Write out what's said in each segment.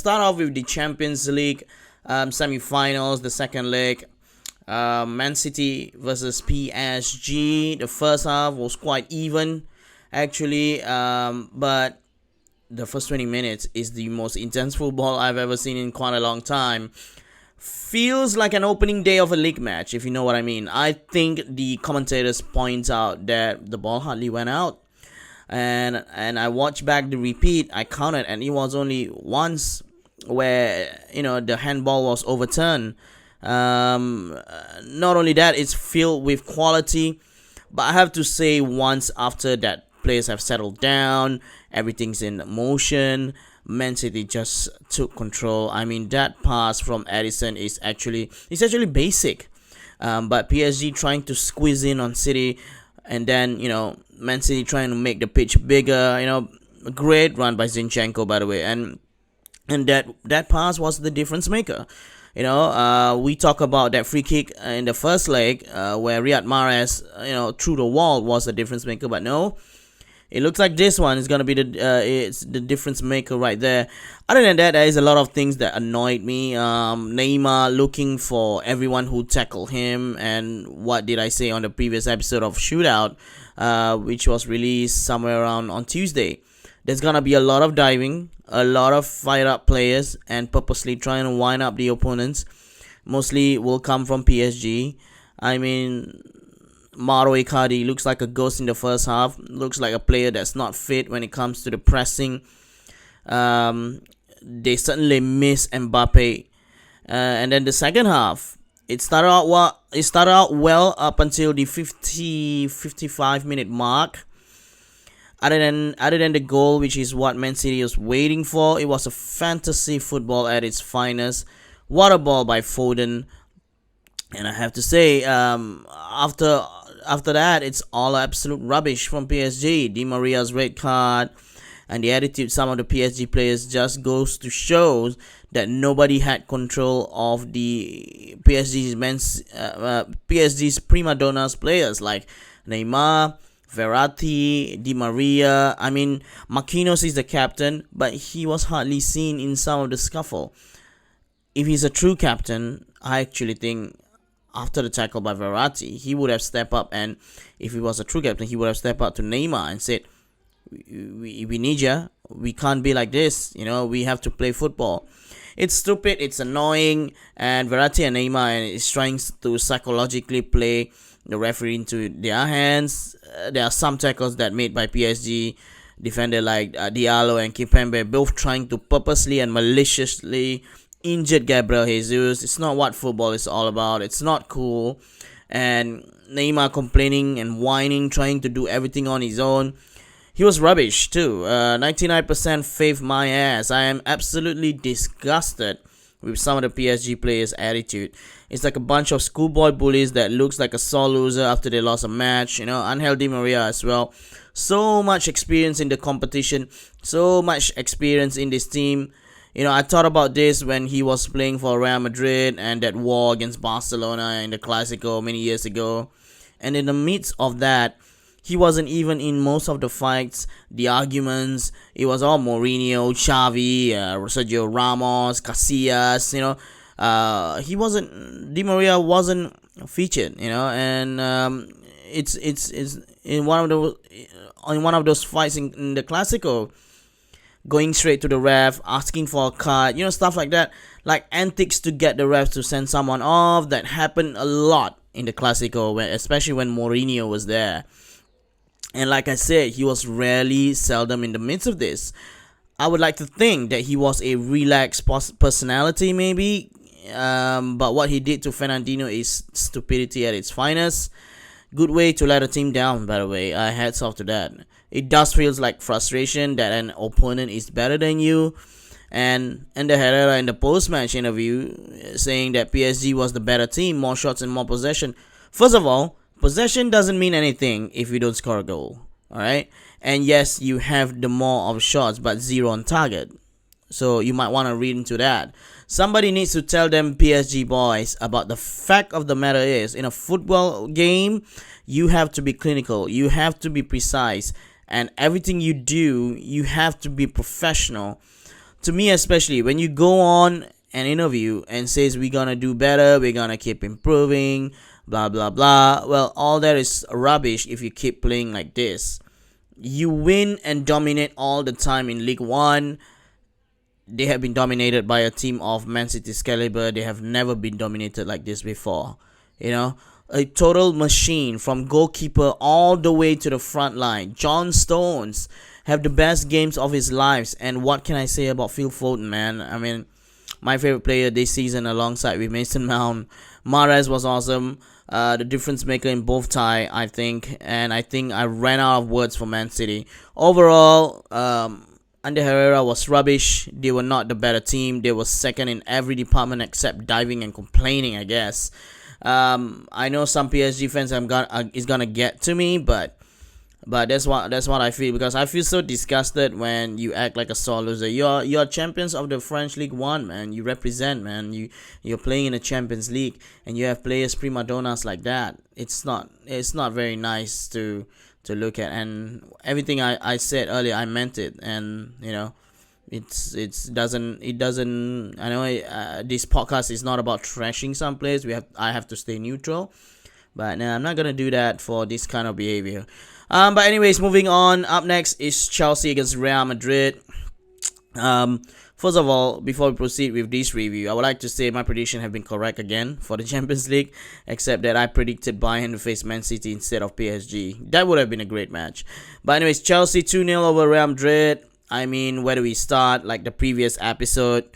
start off with the Champions League semi-finals, the second leg. Man City versus PSG. The first half was quite even, actually, but the first 20 minutes is the most intense football I've ever seen in quite a long time. Feels like an opening day of a league match, if you know what I mean. I think the commentators point out that the ball hardly went out. And I watched back the repeat. I counted, and it was only once where the handball was overturned. Not only that, it's filled with quality, but I have to say, once after that, players have settled down, everything's in motion. Man City just took control. I mean, that pass from Edison is actually basic, but PSG trying to squeeze in on City, and then Man City trying to make the pitch bigger. A great run by Zinchenko, by the way, and that pass was the difference maker. We talk about that free kick in the first leg where Riyad Mahrez, through the wall was the difference maker, but no. It looks like this one is gonna be it's the difference maker right there. Other than that, there is a lot of things that annoyed me. Neymar looking for everyone who tackled him, and what did I say on the previous episode of Shootout, which was released somewhere around on Tuesday. There's gonna be a lot of diving, a lot of fired up players, and purposely trying to wind up the opponents. Mostly will come from PSG. I mean, Mauro Icardi looks like a ghost in the first half. Looks like a player that's not fit when it comes to the pressing. They certainly miss Mbappe. And then the second half, it started out well up until the 55 minute mark. Other than the goal, which is what Man City was waiting for, it was a fantasy football at its finest. What a ball by Foden. And I have to say, after that, it's all absolute rubbish from PSG. Di Maria's red card and the attitude some of the PSG players just goes to show that nobody had control of the PSG's prima donnas players like Neymar, Verratti, Di Maria. I mean, Marquinhos is the captain, but he was hardly seen in some of the scuffle. If he's a true captain, I actually think after the tackle by Verratti, he would have stepped up, and if he was a true captain, he would have stepped up to Neymar and said, we need ya. We can't be like this. We have to play football. It's stupid, it's annoying, and Verratti and Neymar is trying to psychologically play the referee into their hands. There are some tackles that made by PSG defender like Diallo and Kimpembe, both trying to purposely and maliciously injured Gabriel Jesus. It's not what football is all about. It's not cool. And Neymar complaining and whining, trying to do everything on his own. He was rubbish too. 99% faith my ass. I am absolutely disgusted with some of the PSG players' attitude. It's like a bunch of schoolboy bullies that looks like a sore loser after they lost a match. Angel Di Maria as well. So much experience in the competition. So much experience in this team. I thought about this when he was playing for Real Madrid and that war against Barcelona in the Clásico many years ago. And in the midst of that, he wasn't even in most of the fights, the arguments. It was all Mourinho, Xavi, Sergio Ramos, Casillas. He wasn't. Di Maria wasn't featured. And it's in one of those fights in the Clásico, going straight to the ref, asking for a card, stuff like that. Like antics to get the refs to send someone off. That happened a lot in the Clásico, especially when Mourinho was there. And like I said, he was seldom in the midst of this. I would like to think that he was a relaxed personality, maybe. But what he did to Fernandinho is stupidity at its finest. Good way to let a team down, by the way. Hats off to that. It does feel like frustration that an opponent is better than you. And the Herrera in the post-match interview saying that PSG was the better team, more shots and more possession. First of all, possession doesn't mean anything if you don't score a goal. Alright? And yes, you have the more of shots, but zero on target. So you might want to read into that. Somebody needs to tell them PSG boys about the fact of the matter is, in a football game, you have to be clinical. You have to be precise. And everything you do, you have to be professional to me especially, when you go on an interview and says we're gonna do better, we're gonna keep improving, blah blah blah, well, all that is rubbish if you keep playing like this. You win and dominate all the time in League One. They have been dominated by a team of Man City's caliber. They have never been dominated like this before. You know, a total machine from goalkeeper all the way to the front line. John Stones have the best games of his lives. And what can I say about Phil Foden, man? I mean, my favorite player this season alongside with Mason Mount. Mahrez was awesome. The difference maker in both tie, I think. And I think I ran out of words for Man City. Overall, under Herrera was rubbish. They were not the better team. They were second in every department except diving and complaining, I guess. I know some PSG fans is gonna get to me, but that's what I feel, because I feel so disgusted when you act like a sore loser. You're champions of the French League One, man. You represent, man. You're playing in the Champions League, and you have players prima donnas like that. It's not very nice to look at. And everything I said earlier, I meant it. And it doesn't. I know this podcast is not about trashing some players. I have to stay neutral, but I'm not gonna do that for this kind of behavior. But anyways, moving on. Up next is Chelsea against Real Madrid. First of all, before we proceed with this review, I would like to say my prediction have been correct again for the Champions League, except that I predicted Bayern to face Man City instead of PSG. That would have been a great match. But anyways, Chelsea 2-0 over Real Madrid. I mean, where do we start? Like the previous episode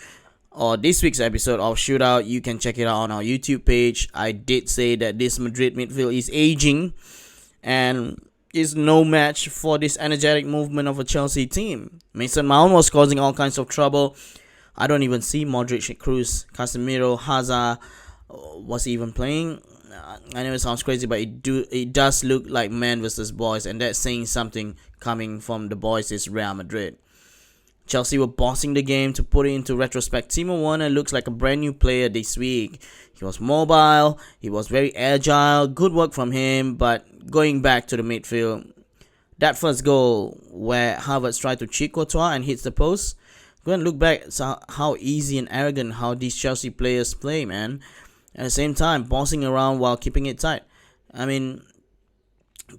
or this week's episode of Shootout, you can check it out on our YouTube page. I did say that this Madrid midfield is aging and is no match for this energetic movement of a Chelsea team. Mason Mount was causing all kinds of trouble. I don't even see Modric, Kroos, Casemiro, Hazard was even playing. I know it sounds crazy, but it does look like man versus boys, and that's saying something coming from the boys is Real Madrid. Chelsea were bossing the game. To put it into retrospect, Timo Werner looks like a brand new player this week. He was mobile, he was very agile, good work from him. But going back to the midfield, that first goal where Havertz tried to cheat Courtois and hits the post, go and look back at how easy and arrogant how these Chelsea players play, man. At the same time, bossing around while keeping it tight. I mean,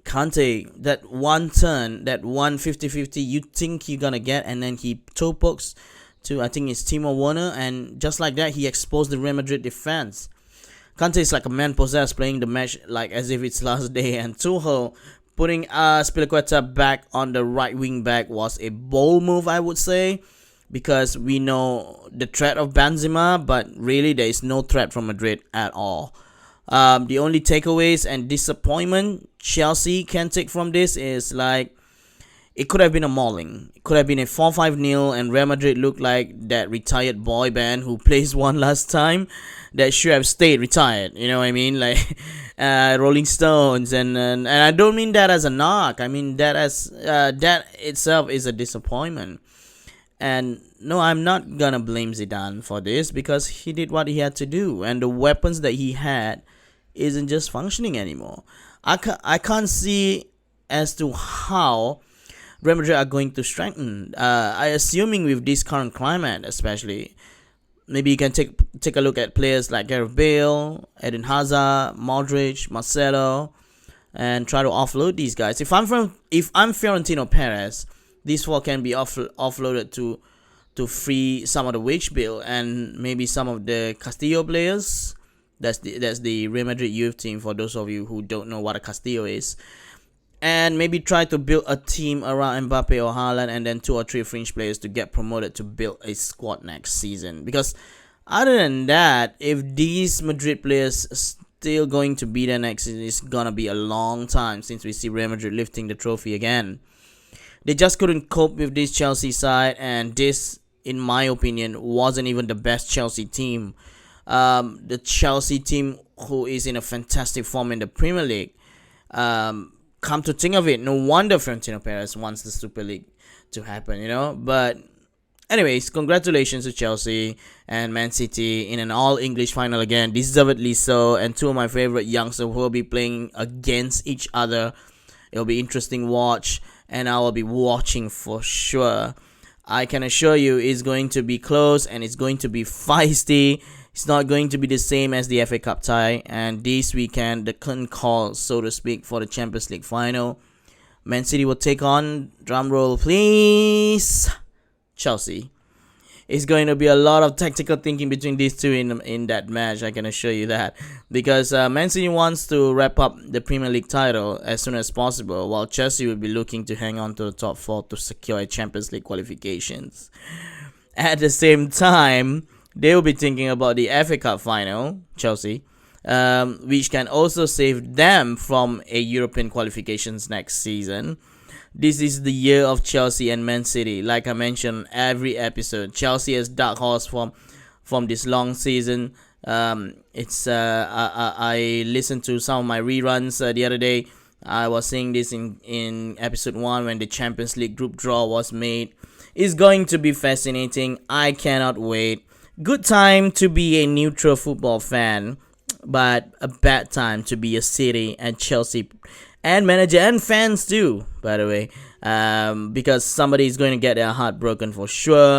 Kante, that one turn, that 150-50, you think you're gonna get, and then he toe pokes to, I think it's Timo Werner, and just like that, he exposed the Real Madrid defense. Kante is like a man possessed, playing the match like as if it's last day, and Tuchel putting Spilicueta back on the right wing back was a bold move, I would say, because we know the threat of Benzema, but really there is no threat from Madrid at all. The only takeaways and disappointment Chelsea can take from this is like it could have been a mauling. It could have been a 4-5-0 and Real Madrid looked like that retired boy band who plays one last time that should have stayed retired. You know what I mean? Like Rolling Stones, and I don't mean that as a knock. I mean that as that itself is a disappointment. And no, I'm not gonna blame Zidane for this because he did what he had to do, and the weapons that he had isn't just functioning anymore. I can't see as to how Real Madrid are going to strengthen. I assuming with this current climate, especially, maybe you can take a look at players like Gareth Bale, Eden Hazard, Modric, Marcelo, and try to offload these guys. If I'm Florentino Perez, these four can be offloaded to free some of the wage bill, and maybe some of the Castillo players. That's the Real Madrid youth team, for those of you who don't know what a Castillo is. And maybe try to build a team around Mbappe or Haaland, and then 2 or 3 fringe players to get promoted to build a squad next season. Because other than that, if these Madrid players still going to be there next season, it's gonna be a long time since we see Real Madrid lifting the trophy again. They just couldn't cope with this Chelsea side, and this, in my opinion, wasn't even the best Chelsea team. The Chelsea team who is in a fantastic form in the Premier League. Come to think of it, no wonder Florentino Perez wants the Super League to happen, But anyways, congratulations to Chelsea and Man City in an all-English final again, deservedly so, and 2 of my favorite youngsters will be playing against each other. It'll be interesting watch, and I will be watching for sure. I can assure you it's going to be close and it's going to be feisty. It's not going to be the same as the FA Cup tie. And this weekend, the curtain call, so to speak, for the Champions League final. Man City will take on, drumroll please, Chelsea. It's going to be a lot of tactical thinking between these two in that match, I can assure you that. Because Man City wants to wrap up the Premier League title as soon as possible, while Chelsea will be looking to hang on to the top 4 to secure a Champions League qualifications. At the same time, they will be thinking about the FA Cup final, Chelsea, which can also save them from a European qualifications next season. This is the year of Chelsea and Man City. Like I mentioned every episode, Chelsea is dark horse from this long season. I listened to some of my reruns the other day. I was saying this in episode 1 when the Champions League group draw was made. It's going to be fascinating. I cannot wait. Good time to be a neutral football fan, but a bad time to be a City and Chelsea and manager and fans too, by the way, because somebody is going to get their heart broken for sure.